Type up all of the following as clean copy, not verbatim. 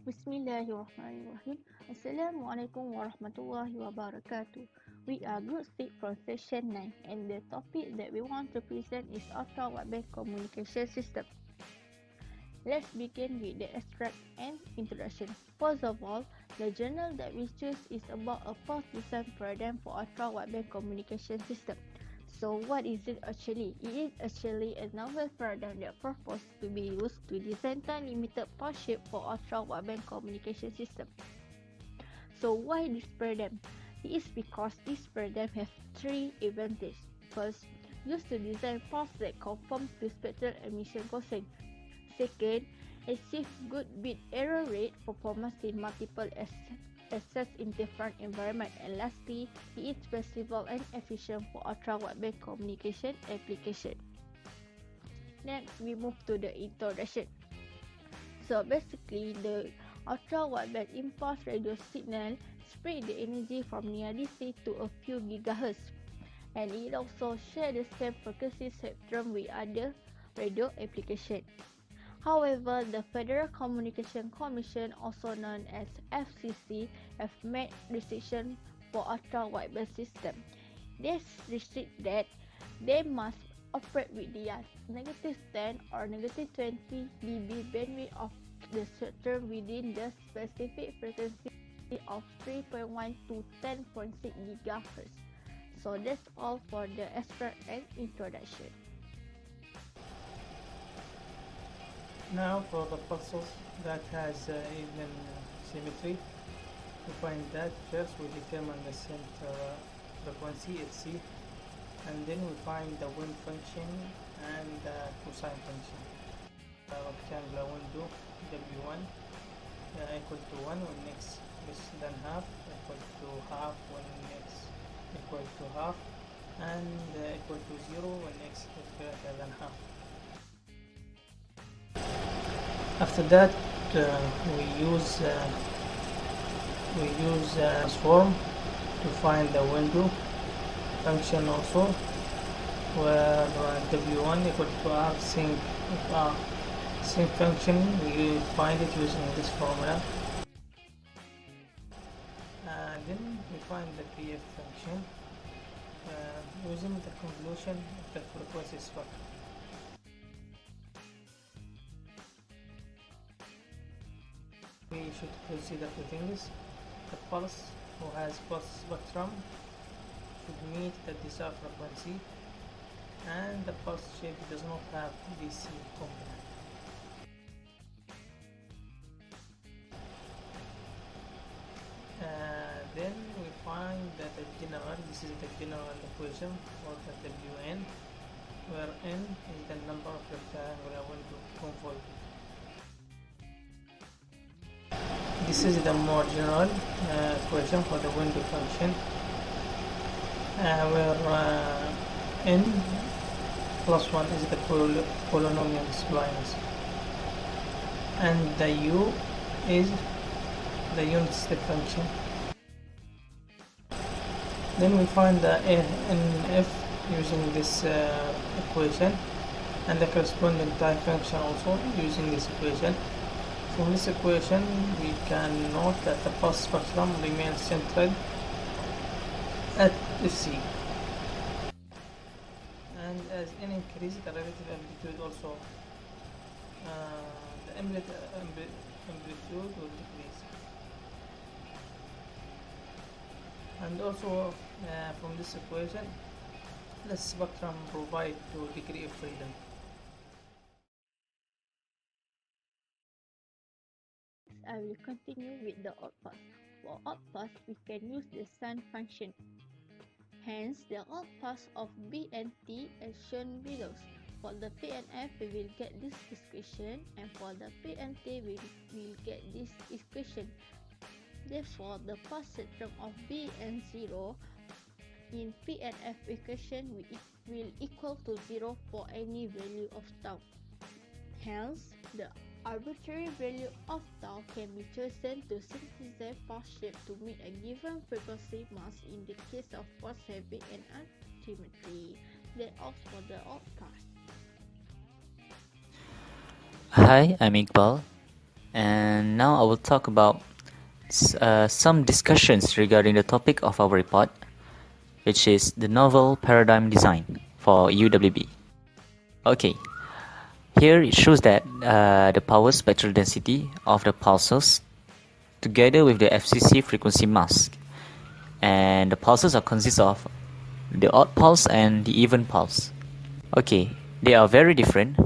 Bismillahirrahmanirrahim. Assalamualaikum warahmatullahi wabarakatuh. We are Group 6 from Session 9 and the topic that we want to present is Ultra Wideband Communication System. Let's begin with the abstract and introduction. First of all, the journal that we choose is about a pulse design paradigm for Ultra Wideband Communication System. So what is it actually? It is actually a novel paradigm that purports to be used to design time-limited pulse shape for ultra-wideband communication system. So why this paradigm? It is because this paradigm has three advantages. First, used to design pulse that conform to spectral emission cosine. Second, achieve good bit error rate performance in multiple access interference environment. And lastly, it is flexible and efficient for ultra-wideband communication application. Next, we move to the introduction. So basically, the ultra-wideband impulse radio signal spread the energy from near DC to a few gigahertz, and it also shares the same frequency spectrum with other radio applications. However, the Federal Communication Commission, also known as FCC, have made restrictions for ultra-wideband system. They restrict that they must operate with the -10 or -20 dB bandwidth of the spectrum within the specific frequency of 3.1 to 10.6 GHz. So that's all for the abstract and introduction. Now for the pulses that has even symmetry, to find that first we determine the center frequency at C, and then we find the wind function and the cosine function. The rectangular window W1 equal to 1 when x less than half, equal to half when x equal to half, and equal to 0 when x is greater than half. After that, we use transform to find the window function also, where W1 equal to R sync function. We find it using this formula, and then we find the PF function using the convolution of the frequency spectrum. We should consider two things. The pulse who has pulse spectrum should meet the desired frequency, and the pulse shape does not have DC component. Then we find that this is the general equation for the Wn, where n is the number of rectangular window convoluted. This is the more general equation for the window function, where n plus 1 is the polynomial splines, and the u is the unit step function. Then we find the NF using this equation, and the corresponding time function also using this equation. From this equation, we can note that the pulse spectrum remains centered at Fc, and as n increases, the relative amplitude also, the amplitude will decrease. And also from this equation, the spectrum provides 2 degrees of freedom. I will continue with the outpass. For outpass, we can use the sun function. Hence, the outpass of B and T as shown below. For the P and F, we will get this equation, and for the P and T, we will get this equation. Therefore, the pulse spectrum of B and 0 in P and F equation will equal to 0 for any value of tau. Hence, the arbitrary value of tau can be chosen to synthesize pulse shape to meet a given frequency mass in the case of pulse having an asymmetry. That's all for the outcast. Hi, I'm Iqbal. and now I will talk about some discussions regarding the topic of our report, which is the novel paradigm design for UWB. Okay, here it shows that the power spectral density of the pulses together with the FCC frequency mask, and the pulses are consist of the odd pulse and the even pulse. Okay, they are very different,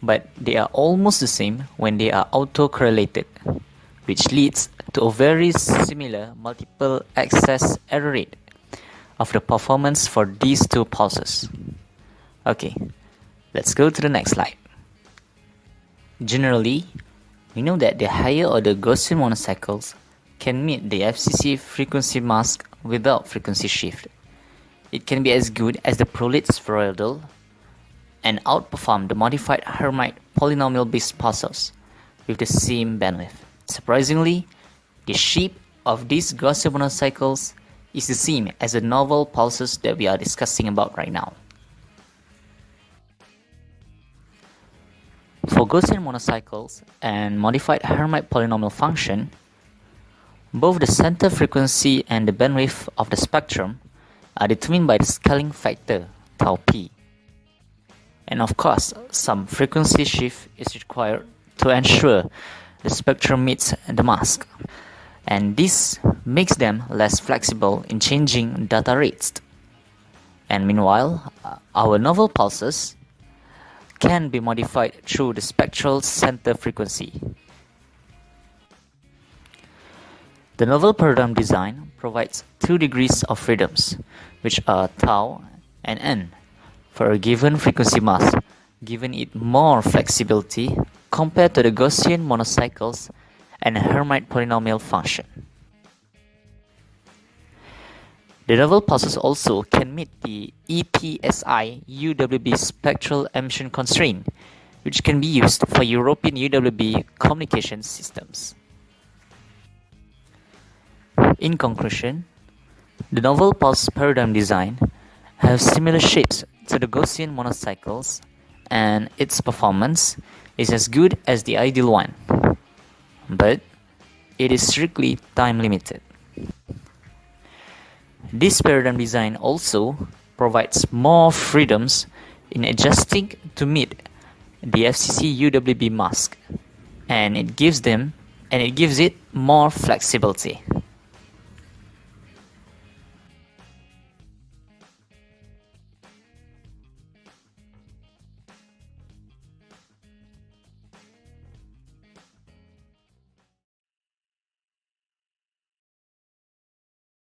but they are almost the same when they are autocorrelated, which leads to a very similar multiple access error rate of the performance for these two pulses. Okay, let's go to the next slide. Generally, we know that the higher order Gaussian monocycles can meet the FCC frequency mask without frequency shift. It can be as good as the prolate spheroidal and outperform the modified Hermite polynomial-based pulses with the same bandwidth. Surprisingly, the shape of these Gaussian monocycles is the same as the novel pulses that we are discussing about right now. For Gaussian monocycles and modified Hermite polynomial function, both the center frequency and the bandwidth of the spectrum are determined by the scaling factor tau p. And of course, some frequency shift is required to ensure the spectrum meets the mask. And this makes them less flexible in changing data rates. And meanwhile, our novel pulses can be modified through the spectral center frequency. The novel paradigm design provides 2 degrees of freedoms, which are tau and n, for a given frequency mask, giving it more flexibility compared to the Gaussian monocycles and Hermite polynomial function. The novel pulses also can meet the EPSI UWB spectral emission constraint, which can be used for European UWB communication systems. In conclusion, the novel pulse paradigm design have similar shapes to the Gaussian monocycles, and its performance is as good as the ideal one, but it is strictly time limited. This paradigm design also provides more freedoms in adjusting to meet the FCC UWB mask, and it gives it more flexibility.